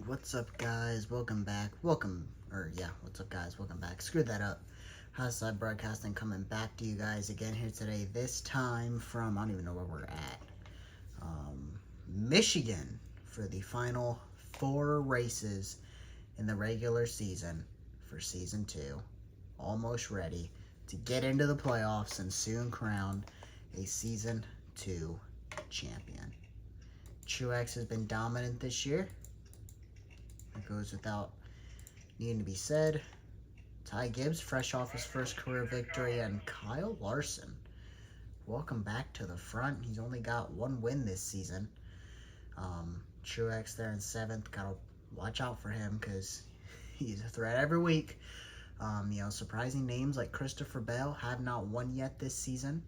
What's up, guys? Welcome back. What's up, guys? Welcome back. Screwed that up. Houseside Broadcasting coming back to you guys again here today. This time from, I don't even know where we're at. Michigan for the final 4 races in the regular season for Season 2. Almost ready to get into the playoffs and soon crown a Season 2 champion. Truex has been dominant this year. It goes without needing to be said. Ty Gibbs, fresh off his first career victory, and Kyle Larson, welcome back to the front. He's only got 1 win this season. Truex there in 7th. Gotta watch out for him because he's a threat every week. Surprising names like Christopher Bell have not won yet this season.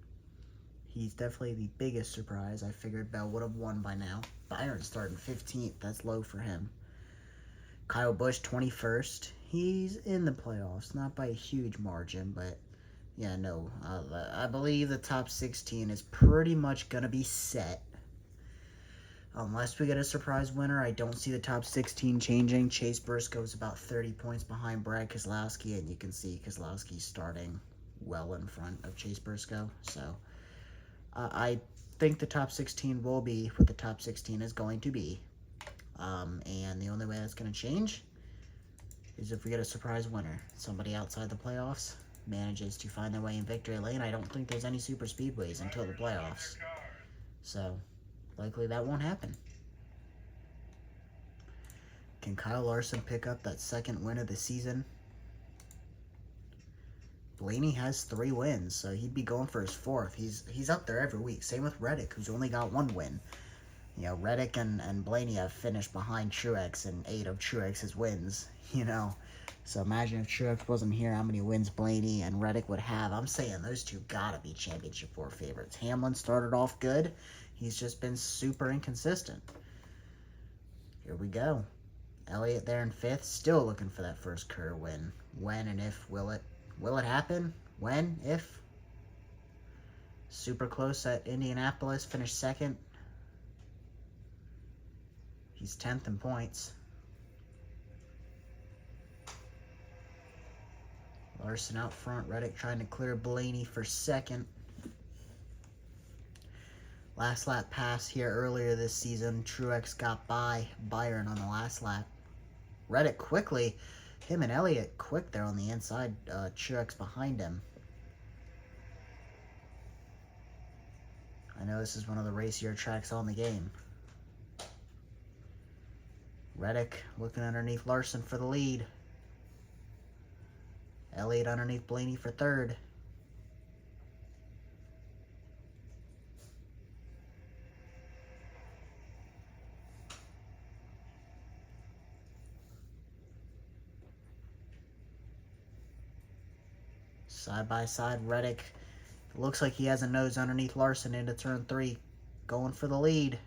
He's definitely the biggest surprise. I figured Bell would have won by now. Byron starting 15th. That's low for him. Kyle Busch, 21st. He's in the playoffs, not by a huge margin, but yeah, no. I believe the top 16 is pretty much going to be set. Unless we get a surprise winner, I don't see the top 16 changing. Chase Briscoe's about 30 points behind Brad Keselowski, and you can see Keselowski starting well in front of Chase Briscoe. So I think the top 16 will be what the top 16 is going to be. And the only way that's going to change is if we get a surprise winner. Somebody outside the playoffs manages to find their way in victory lane. I don't think there's any super speedways until the playoffs. So, likely that won't happen. Can Kyle Larson pick up that 2nd win of the season? Blaney has 3 wins, so he'd be going for his 4th. He's up there every week. Same with Reddick, who's only got 1 win. Reddick and Blaney have finished behind Truex in 8 of Truex's wins, So imagine if Truex wasn't here, how many wins Blaney and Reddick would have. I'm saying those two gotta be Championship 4 favorites. Hamlin started off good. He's just been super inconsistent. Here we go. Elliott there in 5th, still looking for that first career win. When and if will it happen? When? If? Super close at Indianapolis, finished 2nd. He's 10th in points. Larson out front. Reddick trying to clear Blaney for 2nd. Last lap pass here earlier this season. Truex got by Byron on the last lap. Reddick quickly. Him and Elliott quick there on the inside. Truex behind him. I know this is one of the racier tracks on the game. Reddick looking underneath Larson for the lead. Elliott underneath Blaney for 3rd. Side by side, Reddick looks like he has a nose underneath Larson into turn 3. Going for the lead.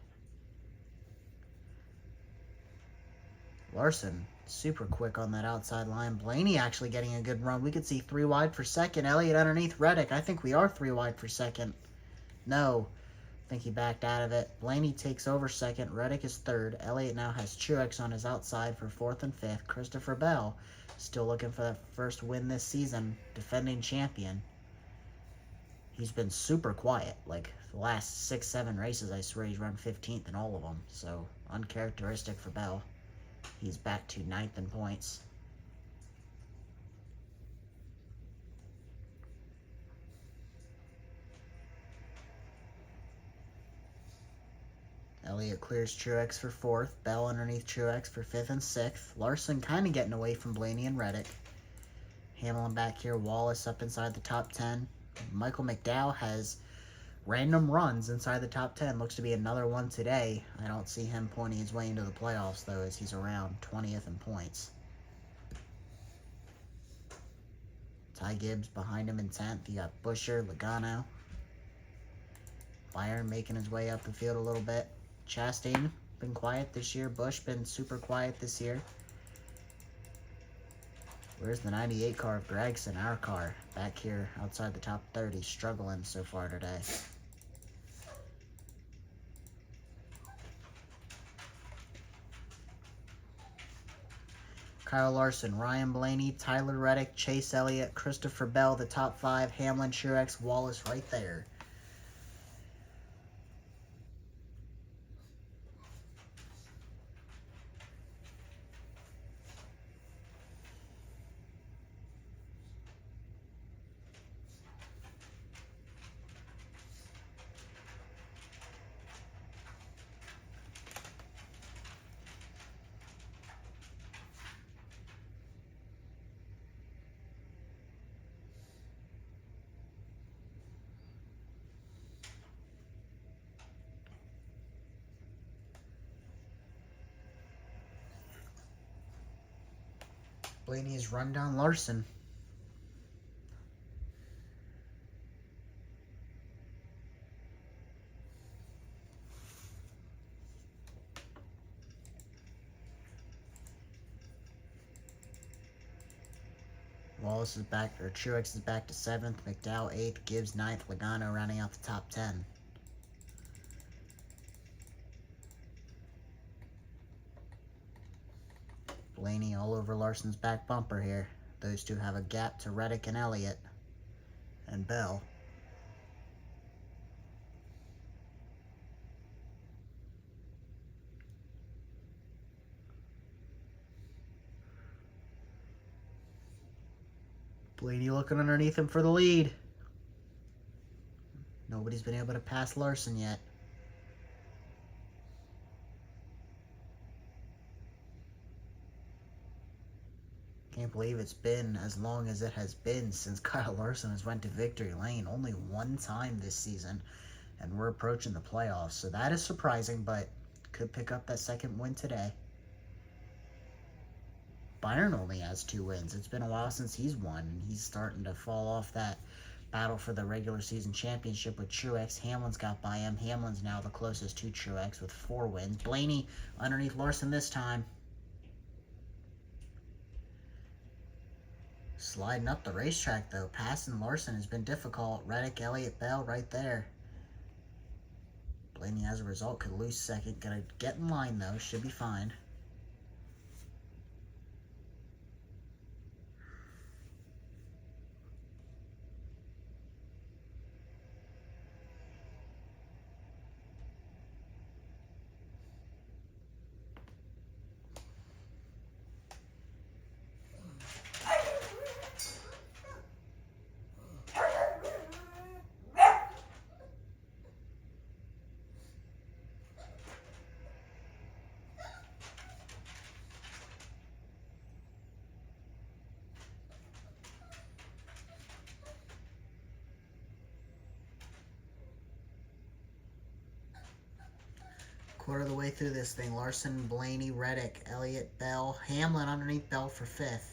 Larson, super quick on that outside line. Blaney actually getting a good run. We could see 3 wide for 2nd. Elliott underneath Reddick. I think we are 3 wide for 2nd. No. I think he backed out of it. Blaney takes over 2nd. Reddick is 3rd. Elliott now has Truex on his outside for 4th and 5th. Christopher Bell still looking for that first win this season. Defending champion. He's been super quiet. Like, the last 6-7 races, I swear he's run 15th in all of them. So, uncharacteristic for Bell. He's back to 9th in points. Elliott clears Truex for 4th. Bell underneath Truex for 5th and 6th. Larson kind of getting away from Blaney and Reddick. Hamlin back here. Wallace up inside the top 10. Michael McDowell has random runs inside the top 10. Looks to be another one today. I don't see him pointing his way into the playoffs, though, as he's around 20th in points. Ty Gibbs behind him in 10th. You got Buescher, Logano. Byron making his way up the field a little bit. Chastain been quiet this year. Busch been super quiet this year. Where's the 98 car of Gregson? Our car. Back here outside the top 30. Struggling so far today. Kyle Larson, Ryan Blaney, Tyler Reddick, Chase Elliott, Christopher Bell, the top 5, Hamlin, Truex, Wallace right there. Blaney's run down Larson. Wallace is back, or Truex is back to 7th, McDowell 8th, Gibbs 9th, Logano rounding out the top 10. Blaney all over Larson's back bumper here. Those two have a gap to Reddick and Elliott and Bell. Blaney looking underneath him for the lead. Nobody's been able to pass Larson yet. Can't believe it's been as long as it has been since Kyle Larson has went to victory lane. Only one time this season, and we're approaching the playoffs. So that is surprising, but could pick up that second win today. Byron only has 2 wins. It's been a while since he's won, and he's starting to fall off that battle for the regular season championship with Truex. Hamlin's got by him. Hamlin's now the closest to Truex with 4 wins. Blaney underneath Larson this time. Sliding up the racetrack, though. Passing Larson has been difficult. Reddick, Elliott, Bell right there. Blaney, as a result, could lose second. Gonna get in line, though. Should be fine. Quarter of the way through this thing. Larson, Blaney, Reddick, Elliott, Bell. Hamlin underneath Bell for 5th.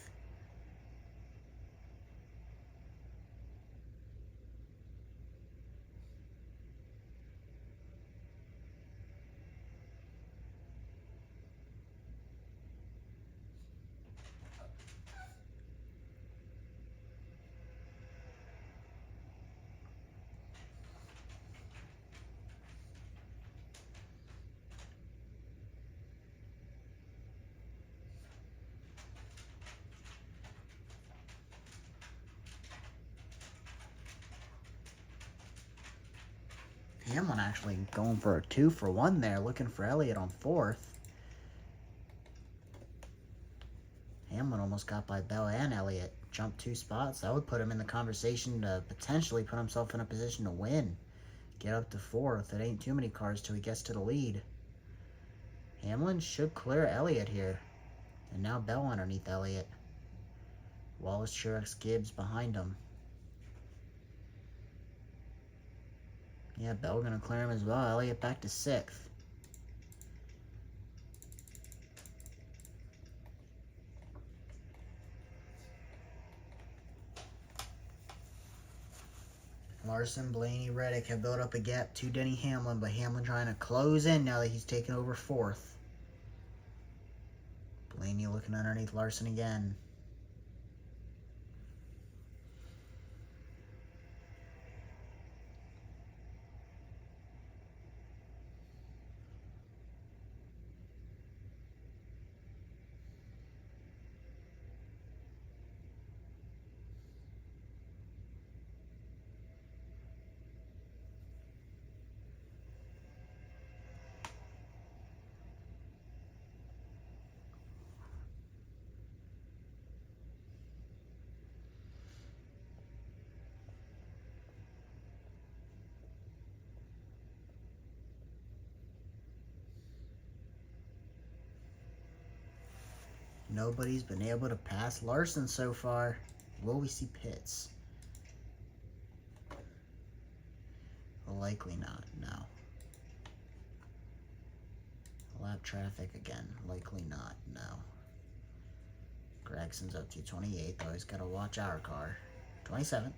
Hamlin actually going for a 2-for-1 there, looking for Elliott on 4th. Hamlin almost got by Bell and Elliott. Jumped 2 spots. That would put him in the conversation to potentially put himself in a position to win. Get up to 4th. It ain't too many cars till he gets to the lead. Hamlin should clear Elliott here. And now Bell underneath Elliott. Wallace, Truex, Gibbs behind him. Yeah, Bell going to clear him as well. Elliott back to 6th. Larson, Blaney, Reddick have built up a gap to Denny Hamlin, but Hamlin trying to close in now that he's taken over 4th. Blaney looking underneath Larson again. Nobody's been able to pass Larson so far. Will we see pits? Likely not, no. Lap traffic again, likely not, no. Gregson's up to 28th, always gotta watch our car. 27th.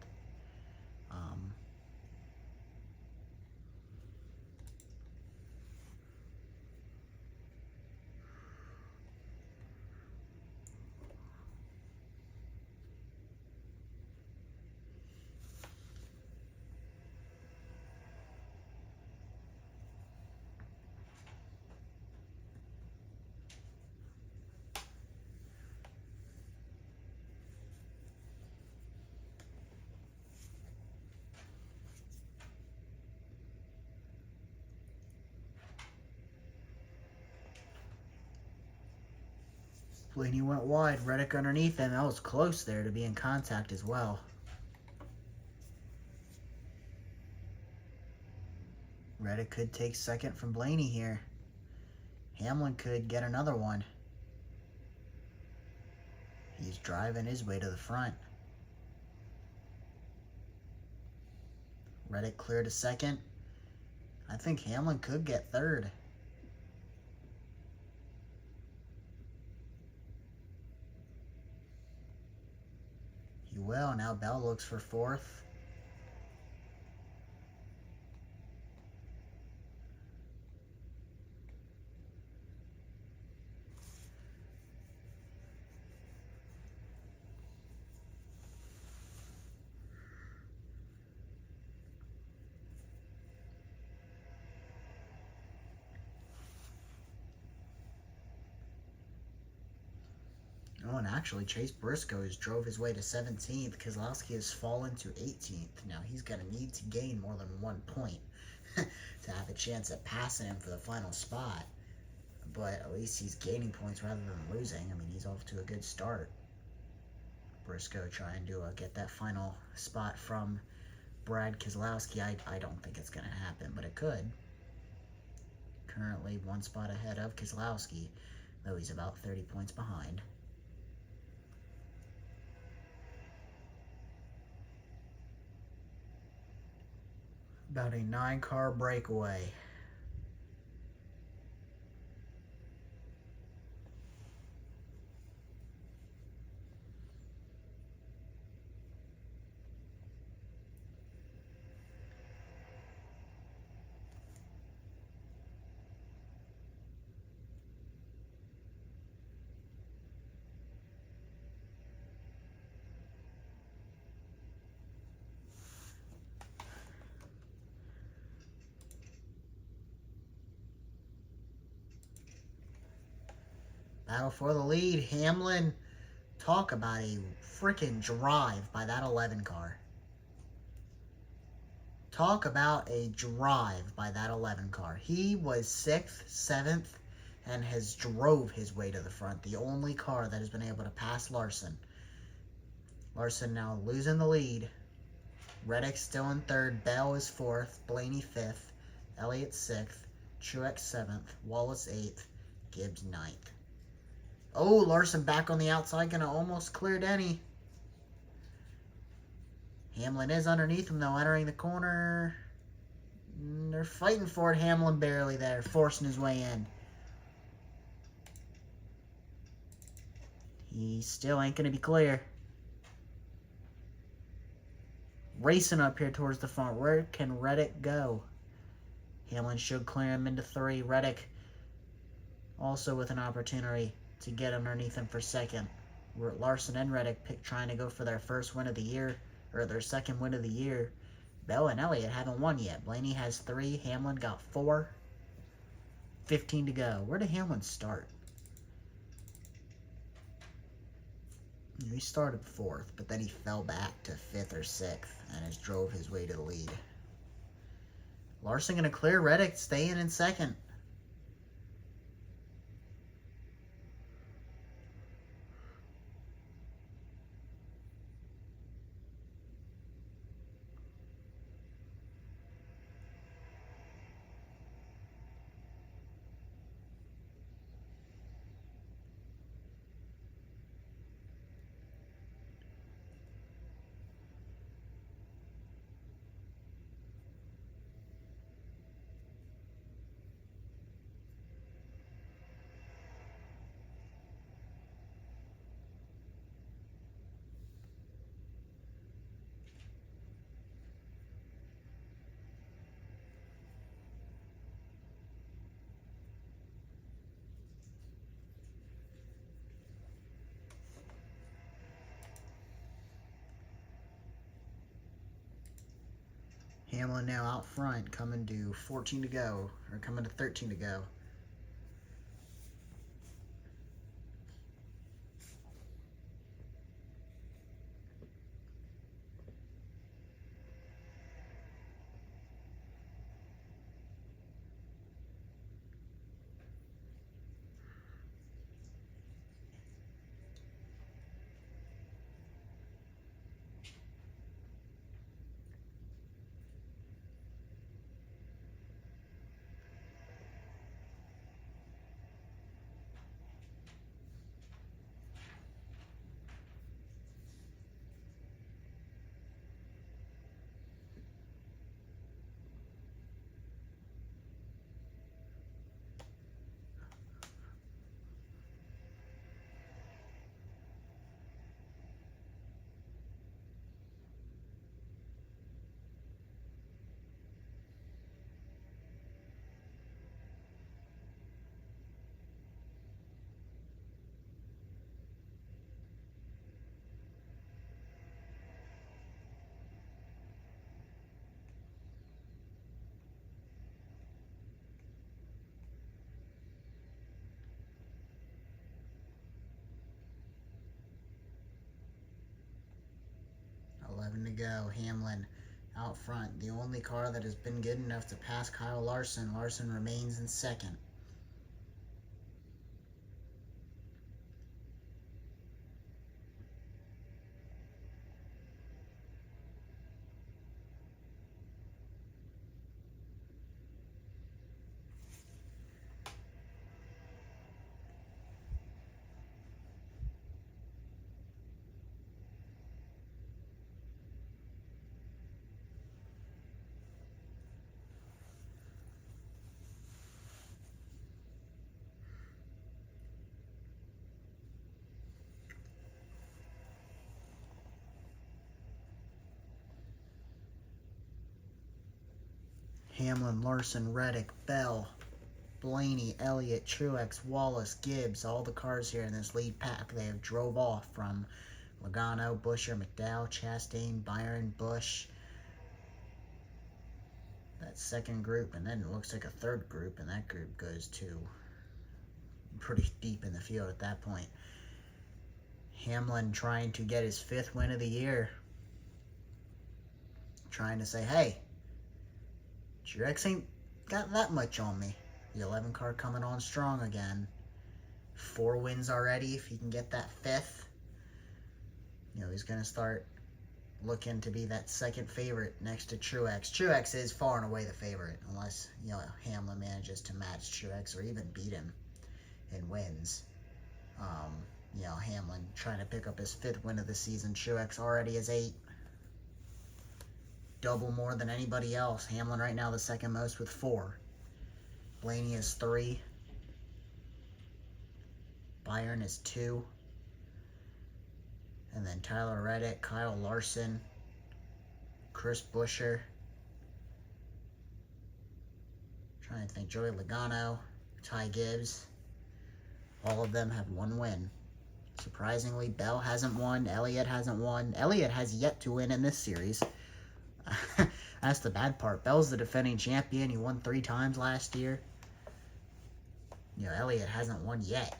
Blaney went wide, Reddick underneath him. That was close there to be in contact as well. Reddick could take second from Blaney here. Hamlin could get another one. He's driving his way to the front. Reddick cleared a second. I think Hamlin could get third. He will. Now Bell looks for fourth. Oh, and actually, Chase Briscoe has drove his way to 17th. Keselowski has fallen to 18th. Now, he's going to need to gain more than 1 point to have a chance at passing him for the final spot. But at least he's gaining points rather than losing. I mean, he's off to a good start. Briscoe trying to get that final spot from Brad Keselowski. I don't think it's going to happen, but it could. Currently 1 spot ahead of Keselowski, though he's about 30 points behind. About a 9-car breakaway. Battle for the lead. Hamlin, talk about a freaking drive by that 11 car. Talk about a drive by that 11 car. He was 6th, 7th, and has drove his way to the front. The only car that has been able to pass Larson. Larson now losing the lead. Reddick still in 3rd. Bell is 4th. Blaney 5th. Elliott 6th. Truex 7th. Wallace 8th. Gibbs 9th. Oh, Larson back on the outside. Going to almost clear Denny. Hamlin is underneath him, though, entering the corner. They're fighting for it. Hamlin barely there, forcing his way in. He still ain't going to be clear. Racing up here towards the front. Where can Reddick go? Hamlin should clear him into 3. Reddick also with an opportunity to get underneath him for second. Larson and Reddick trying to go for their first win of the year, or their second win of the year. Bell and Elliott haven't won yet. Blaney has 3. Hamlin got 4. 15 to go. Where did Hamlin start? He started 4th, but then he fell back to 5th or 6th and has drove his way to the lead. Larson going to clear Reddick, staying in 2nd. Hamlin now out front, coming to 14 to go, or coming to 13 to go. To go. Hamlin out front. The only car that has been good enough to pass Kyle Larson. Larson remains in second. Hamlin, Larson, Reddick, Bell, Blaney, Elliott, Truex, Wallace, Gibbs, all the cars here in this lead pack. They have drove off from Logano, Buescher, McDowell, Chastain, Byron, Busch. That second group, and then it looks like a third group, and that group goes to pretty deep in the field at that point. Hamlin trying to get his 5th win of the year. Trying to say, hey, Truex ain't got that much on me. The 11 car coming on strong again. 4 wins already. If he can get that 5th, he's going to start looking to be that second favorite next to Truex. Truex is far and away the favorite, unless, Hamlin manages to match Truex or even beat him in wins. Hamlin trying to pick up his 5th win of the season. Truex already has 8. Double more than anybody else. Hamlin right now the second most with 4. Blaney is 3. Byron is 2. And then Tyler Reddick, Kyle Larson, Chris Buescher. Trying to think, Joey Logano, Ty Gibbs. All of them have 1 win. Surprisingly, Bell hasn't won. Elliott hasn't won. Elliott has yet to win in this series. That's the bad part. Bell's the defending champion. He won 3 times last year. Elliott hasn't won yet.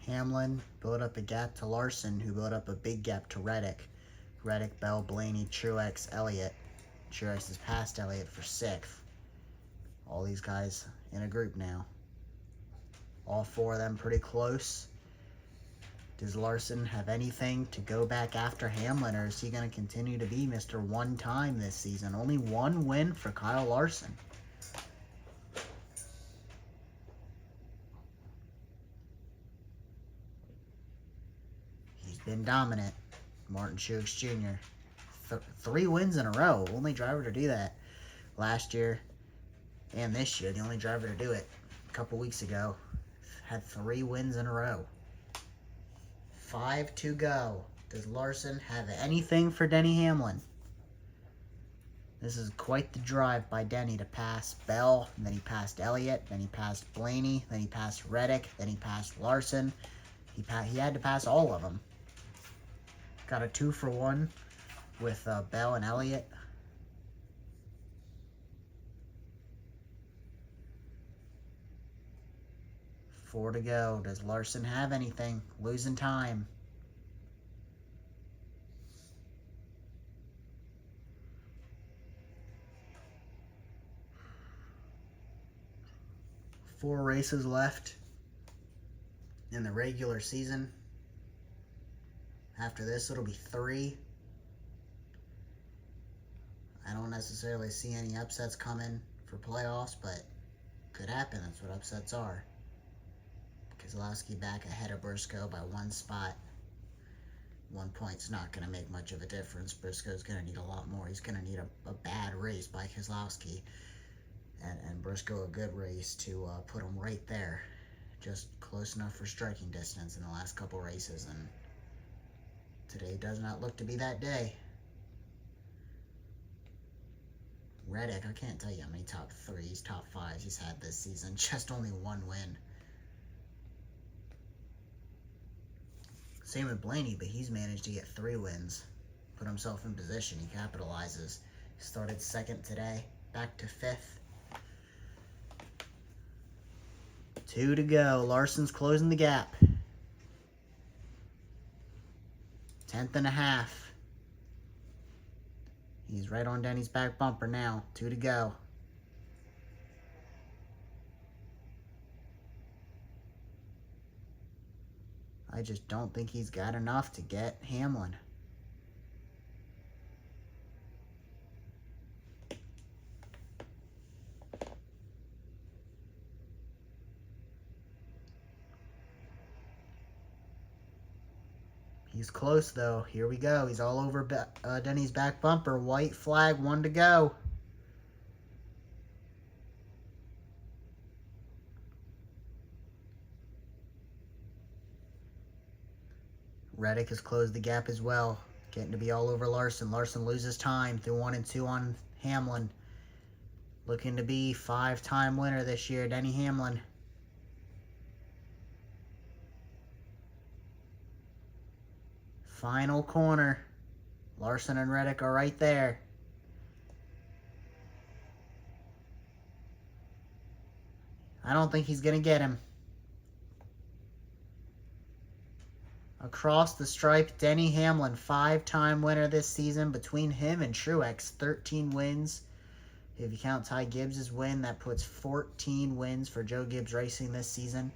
Hamlin built up a gap to Larson, who built up a big gap to Reddick. Reddick, Bell, Blaney, Truex, Elliott. Truex has passed Elliott for 6th. All these guys in a group now. All 4 of them pretty close Does Larson have anything to go back after Hamlin, or is he going to continue to be Mr. One Time this season? Only one win for Kyle Larson. He's been dominant. Martin Truex Jr. 3 wins in a row. Only driver to do that last year and this year. The only driver to do it a couple weeks ago. Had 3 wins in a row. 5 to go. Does Larson have anything for Denny Hamlin? This is quite the drive by Denny to pass Bell, and then he passed Elliott, then he passed Blaney, then he passed Reddick, then he passed Larson. He had to pass all of them. Got a 2-for-1 with Bell and Elliott. Four to go. Does Larson have anything? Losing time. Four races left in the regular season. After this, it'll be 3. I don't necessarily see any upsets coming for playoffs, but could happen. That's what upsets are. Keselowski back ahead of Briscoe by 1 spot. 1 point's not going to make much of a difference. Briscoe's going to need a lot more. He's going to need a bad race by Keselowski. And Briscoe a good race to put him right there. Just close enough for striking distance in the last couple races. And today does not look to be that day. Reddick, I can't tell you how many top 3s, top 5s he's had this season. Just only 1 win. Same with Blaney, but he's managed to get 3 wins. Put himself in position. He capitalizes. Started 2nd today. Back to 5th. 2 to go. Larson's closing the gap. 10th and a half. He's right on Denny's back bumper now. 2 to go. I just don't think he's got enough to get Hamlin. He's close, though. Here we go. He's all over Denny's back bumper. White flag, 1 to go. Reddick has closed the gap as well. Getting to be all over Larson. Larson loses time through 1 and 2 on Hamlin. Looking to be 5-time winner this year, Denny Hamlin. Final corner. Larson and Reddick are right there. I don't think he's going to get him. Across the stripe, Denny Hamlin, 5-time winner this season. Between him and Truex, 13 wins. If you count Ty Gibbs' win, that puts 14 wins for Joe Gibbs Racing this season.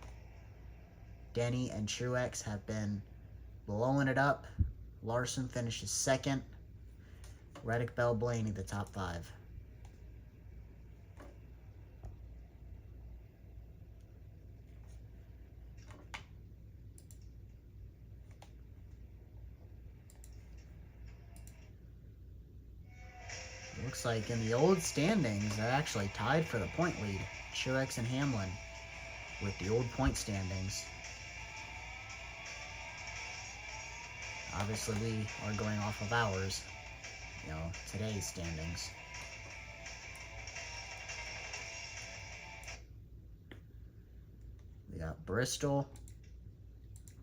Denny and Truex have been blowing it up. Larson finishes 2nd. Reddick, Bell, Blaney, the top 5. Looks like in the old standings, they're actually tied for the point lead. Truex and Hamlin with the old point standings. Obviously, we are going off of ours, today's standings. We got Bristol,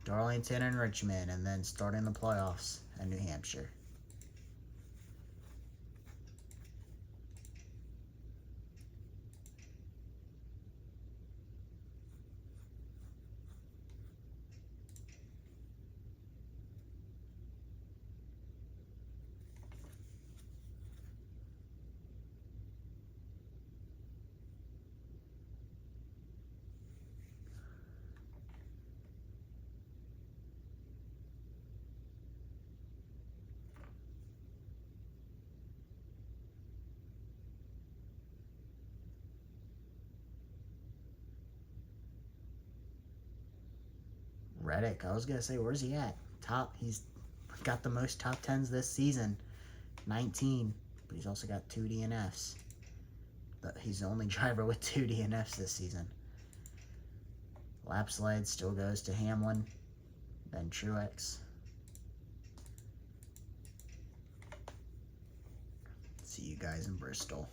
Darlington, and Richmond, and then starting the playoffs in New Hampshire. Reddick. I was going to say, where's he at? He's got the most top 10s this season. 19. But he's also got 2 DNFs. He's the only driver with 2 DNFs this season. Lap slide still goes to Hamlin. Then Truex. See you guys in Bristol.